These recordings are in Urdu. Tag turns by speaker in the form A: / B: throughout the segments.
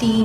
A: 3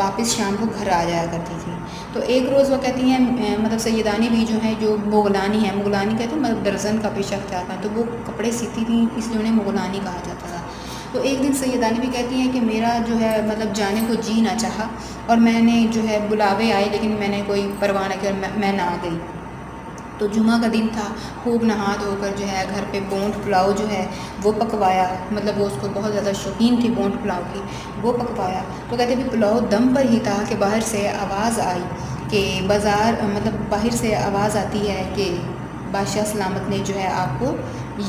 A: واپس شام کو گھر آ جایا کرتی تھی۔ تو ایک روز وہ کہتی ہیں مطلب سیدانی بھی جو ہے جو مغلانی ہے، مغلانی کہتے ہیں مطلب درزن کا پیشہ اختیار کرنا، تو وہ کپڑے سیتی تھیں، اس لیے انہیں مغلانی کہا جاتا تھا۔ تو ایک دن سیدانی بھی کہتی ہیں کہ میرا جو ہے مطلب جانے کو جی نہ چاہا، اور میں نے جو ہے بلاوے آئے لیکن میں نے کوئی پرواہ نہ کیا، میں نہ گئی۔ تو جمعہ کا دن تھا، خوب نہا دھو کر جو ہے گھر پہ بونٹ پلاؤ جو ہے وہ پکوایا، مطلب وہ اس کو بہت زیادہ شوقین تھی بونٹ پلاؤ کی، وہ پکوایا۔ تو کہتے بھی پلاؤ دم پر ہی تھا کہ باہر سے آواز آئی کہ مطلب باہر سے آواز آتی ہے کہ بادشاہ سلامت نے جو ہے آپ کو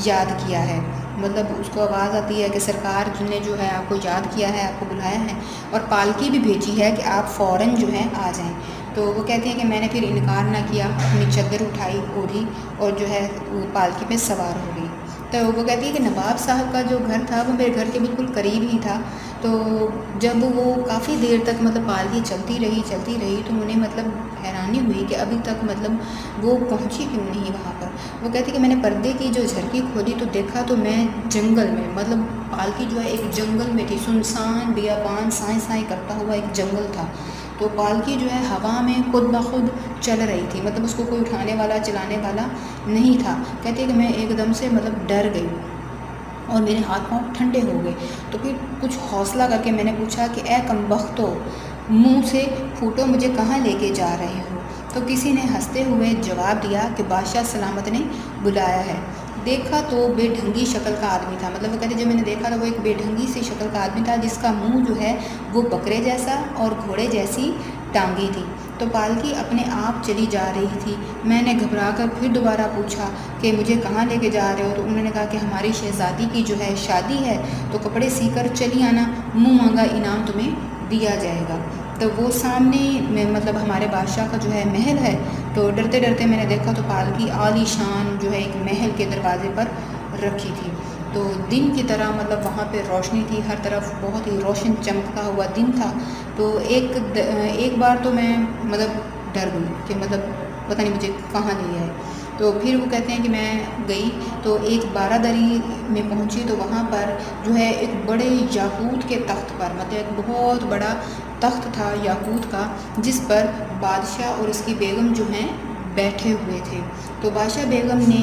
A: یاد کیا ہے، مطلب اس کو آواز آتی ہے کہ سرکار نے جو ہے آپ کو یاد کیا ہے، آپ کو بلایا ہے، اور پالکی بھی بھیجی ہے کہ آپ فوراً جو ہے آ جائیں۔ تو وہ کہتے ہیں کہ میں نے پھر انکار نہ کیا، اپنی چادر اٹھائی، اوڑھی، اور جو ہے وہ پالکی پہ سوار ہو گئی۔ تو وہ کہتی ہے کہ نواب صاحب کا جو گھر تھا وہ میرے گھر کے بالکل قریب ہی تھا۔ تو جب وہ کافی دیر تک مطلب پالکی چلتی رہی تو انہیں مطلب حیرانی ہوئی کہ ابھی تک مطلب وہ پہنچی کیوں نہیں وہاں پر۔ وہ کہتی کہ میں نے پردے کی جو جھرکی کھولی تو دیکھا تو میں جنگل میں، مطلب پالکی جو ہے ایک جنگل میں تھی، سنسان بیابان سائیں کرتا ہوا ایک جنگل تھا۔ تو پالکی جو ہے ہوا میں خود بخود چل رہی تھی، مطلب اس کو کوئی اٹھانے والا چلانے والا نہیں تھا۔ کہتے ہیں کہ میں ایک دم سے مطلب ڈر گئی اور میرے ہاتھ پاؤں ٹھنڈے ہو گئے۔ تو پھر کچھ حوصلہ کر کے میں نے پوچھا کہ اے کمبختو، منہ سے پھوٹو، مجھے کہاں لے کے جا رہے ہو؟ تو کسی نے ہنستے ہوئے جواب دیا کہ بادشاہ سلامت نے بلایا ہے۔ دیکھا تو بے ڈھنگی شکل کا آدمی تھا، مطلب وہ کہتے جب میں نے دیکھا تو وہ ایک بے ڈھنگی سی شکل کا آدمی تھا جس کا منہ جو ہے وہ بکرے جیسا اور گھوڑے جیسی ٹانگیں تھی۔ تو پالکی اپنے آپ چلی جا رہی تھی۔ میں نے گھبرا کر پھر دوبارہ پوچھا کہ مجھے کہاں لے کے جا رہے ہو؟ تو انہوں نے کہا کہ ہماری شہزادی کی جو ہے شادی ہے، تو کپڑے سی کر چلی آنا، منہ مانگا انعام تمہیں دیا جائے گا۔ تو وہ سامنے میں مطلب ہمارے بادشاہ کا جو ہے محل ہے۔ تو ڈرتے ڈرتے میں نے دیکھا تو پالکی عالی شان جو ہے ایک محل کے دروازے پر رکھی تھی۔ تو دن کی طرح مطلب وہاں پہ روشنی تھی، ہر طرف بہت ہی روشن چمکتا ہوا دن تھا۔ تو ایک بار تو میں مطلب ڈر گئی کہ مطلب پتہ نہیں مجھے کہاں لے آئے۔ تو پھر وہ کہتے ہیں کہ میں گئی تو ایک بارہ میں پہنچی، تو وہاں پر جو ہے ایک بڑے یاقوت کے تخت پر، مطلب ایک بہت بڑا تخت تھا یاقوت کا، جس پر بادشاہ اور اس کی بیگم جو ہیں بیٹھے ہوئے تھے۔ تو بادشاہ بیگم نے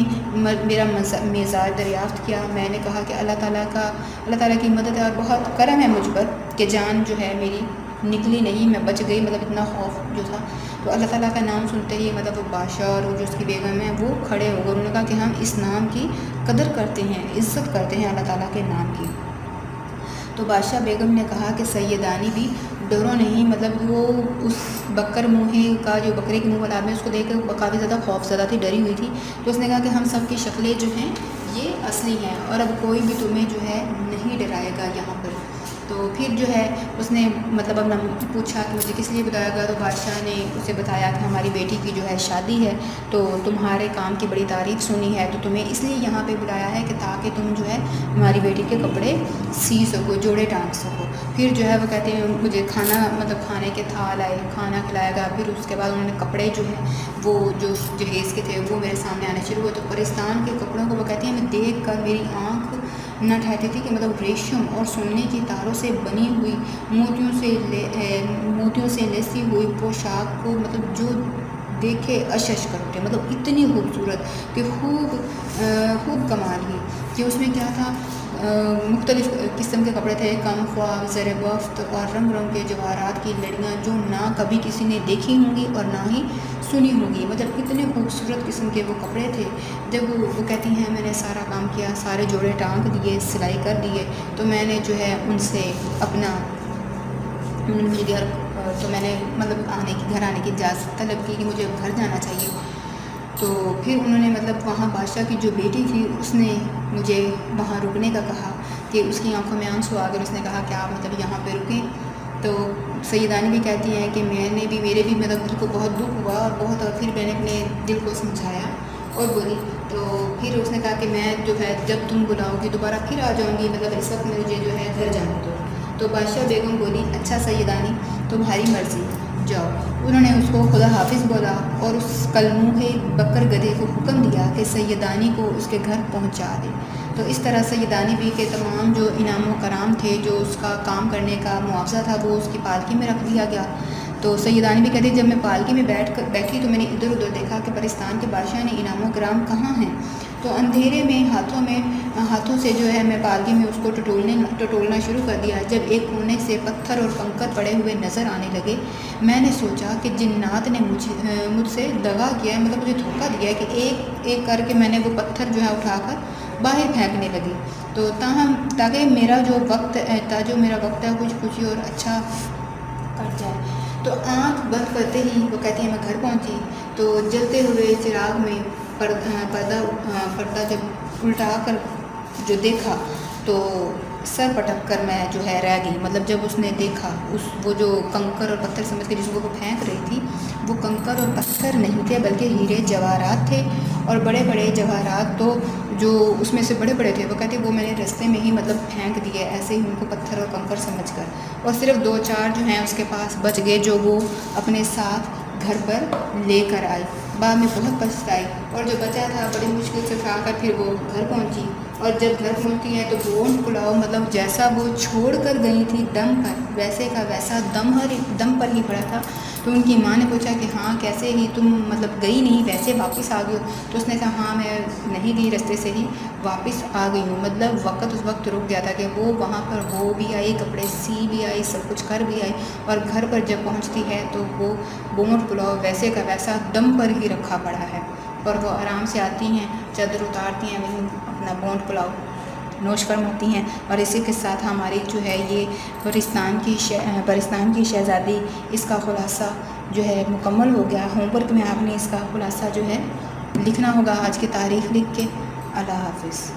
A: میرا مزاج دریافت کیا۔ میں نے کہا کہ اللہ تعالیٰ کی مدد ہے اور بہت کرم ہے مجھ پر کہ جان جو ہے میری نکلی نہیں، میں بچ گئی، مطلب اتنا خوف جو تھا۔ تو اللہ تعالیٰ کا نام سنتے ہی مطلب وہ بادشاہ اور جو اس کی بیگم ہے وہ کھڑے ہو گئے۔ انہوں نے کہا کہ ہم اس نام کی قدر کرتے ہیں، عزت کرتے ہیں اللہ تعالیٰ کے نام کی۔ تو بادشاہ بیگم نے کہا کہ سیدانی بھی ڈرو نہیں، مطلب وہ اس بکر منہے کا جو بکرے کے منہ والا آدمی اس کو دیکھ کر کافی زیادہ خوف زدہ تھی، ڈری ہوئی تھی۔ تو اس نے کہا کہ ہم سب کی شکلیں جو ہیں یہ اصلی ہیں اور اب کوئی بھی تمہیں جو ہے نہیں ڈرائے گا یہاں پر۔ تو پھر جو ہے اس نے مطلب اب پوچھا کہ مجھے کس لیے بلایا گیا، تو بادشاہ نے اسے بتایا کہ ہماری بیٹی کی جو ہے شادی ہے، تو تمہارے کام کی بڑی تعریف سنی ہے، تو تمہیں اس لیے یہاں پہ بلایا ہے کہ تاکہ تم جو ہے ہماری بیٹی کے کپڑے سی سکو، جوڑے ٹانگ سکو۔ پھر جو ہے وہ کہتے ہیں مجھے کھانے کے تھال آئے، کھانا کھلایا گیا۔ پھر اس کے بعد انہوں نے کپڑے جو ہیں وہ جو جہیز کے تھے وہ میرے سامنے آنے شروع ہوئے۔ تو پرستان کے کپڑوں کو وہ کہتی ہیں میں دیکھ کر میری آنکھ نہ ٹھہرتی تھی کہ مطلب ریشم اور سونے کی تاروں سے بنی ہوئی موتیوں سے لیسی ہوئی پوشاک کو مطلب جو دیکھے اشش کر اٹھے، مطلب اتنی خوبصورت کہ خوب کمال ہی کہ اس میں کیا تھا، مختلف قسم کے کپڑے تھے، کم خواب، زر بفت اور رنگ رنگ کے جواہرات کی لڑیاں جو نہ کبھی کسی نے دیکھی ہوں گی اور نہ ہی سنی ہوگی، مطلب اتنے خوبصورت قسم کے وہ کپڑے تھے۔ جب وہ کہتی ہیں میں نے سارا کام کیا، سارے جوڑے ٹانگ دیے، سلائی کر دیے، تو میں نے جو ہے ان سے تو میں نے مطلب گھر آنے کی اجازت طلب کی کہ مجھے گھر جانا چاہیے۔ تو پھر انہوں نے مطلب وہاں بادشاہ کی جو بیٹی تھی اس نے مجھے وہاں رکنے کا کہا کہ اس کی آنکھوں میں آنسو آ گئے، اس نے کہا کہ آپ مطلب یہاں پہ رکیں۔ تو سیدانی بھی کہتی ہیں کہ میرے بھی مطلب دل کو بہت دکھ ہوا اور پھر میں نے اپنے دل کو سمجھایا اور بولی۔ تو پھر اس نے کہا کہ میں جو ہے جب تم بلاؤ گی دوبارہ پھر آ جاؤں گی، مطلب اس وقت مجھے جو ہے گھر جانا دو۔ تو بادشاہ بیگم بولی اچھا سیدانی تمہاری مرضی، جاؤ۔ انہوں نے اس کو خدا حافظ بولا اور اس کلموہے بکر گدھے کو حکم دیا کہ سیدانی کو اس کے گھر پہنچا دے۔ تو اس طرح سیدانی بھی کے تمام جو انعام و کرام تھے، جو اس کا کام کرنے کا معاوضہ تھا، وہ اس کی پالکی میں رکھ دیا گیا۔ تو سیدانی بھی کہتی جب میں پالکی میں بیٹھی تو میں نے ادھر ادھر دیکھا کہ پرستان کے بادشاہ نے انعام و کرام کہاں ہیں۔ تو اندھیرے میں ہاتھوں سے جو ہے میں پالکی میں اس کو ٹٹولنا شروع کر دیا۔ جب ایک کونے سے پتھر اور کنکر پڑے ہوئے نظر آنے لگے، میں نے سوچا کہ جنات نے مجھ سے دغا کیا ہے، مطلب مجھے دھوکہ دیا ہے کہ ایک ایک کر کے میں نے وہ پتھر جو ہے اٹھا کر باہر پھینکنے لگی۔ تو تاکہ میرا جو وقت ہے کچھ خوشی اور اچھا کٹ جائے۔ تو آنکھ بند کرتے ہی وہ کہتی ہے میں گھر پہنچی تو جلتے ہوئے چراغ میں پردہ جب الٹا کر جو دیکھا تو سر پٹک کر میں جو ہے رہ گئی۔ مطلب جب اس نے دیکھا وہ جو کنکر اور پتھر سمجھ کے جس کو وہ پھینک رہی تھی، وہ کنکر اور پتھر نہیں تھے بلکہ ہیرے جواہرات تھے، اور بڑے بڑے جواہرات تو جو اس میں سے بڑے بڑے تھے، وہ کہتے وہ میں نے رستے میں ہی مطلب پھینک دیے ایسے ہی ان کو پتھر اور کنکر سمجھ کر، اور صرف 2-4 جو ہیں اس کے پاس بچ گئے جو وہ اپنے ساتھ گھر پر لے کر آئی۔ بعد میں بہت پچھتائی، اور جو بچا تھا بڑی مشکل سے اٹھا کر پھر وہ گھر پہنچی۔ اور جب گھر پہنچتی ہے تو گونڈ پلاؤ مطلب جیسا وہ چھوڑ کر گئی تھی دم پر، ویسے کا ویسا دم پر ہی پڑا تھا۔ تو ان کی ماں نے پوچھا کہ ہاں کیسے ہی تم مطلب گئی نہیں ویسے واپس آ گئی ہو؟ تو اس نے کہا ہاں میں نہیں گئی، رستے سے ہی واپس آ گئی ہوں۔ مطلب اس وقت رک گیا تھا کہ وہ وہاں پر ہو بھی آئی، کپڑے سی بھی آئی، سب کچھ کر بھی آئی، اور گھر پر جب پہنچتی ہے تو وہ گونڈ پلاؤ ویسے کا ویسا دم پر ہی رکھا پڑا ہے، اور وہ آرام سے آتی ہیں، چادر اتارتی ہیں، وہیں اپنا گونڈ پلاؤ نوش فرماتی ہیں۔ اور اسی کے ساتھ ہماری جو ہے یہ پرستان کی شہزادی اس کا خلاصہ جو ہے مکمل ہو گیا۔ ہوم ورک میں آپ نے اس کا خلاصہ جو ہے لکھنا ہوگا آج کی تاریخ لکھ کے۔ اللہ حافظ۔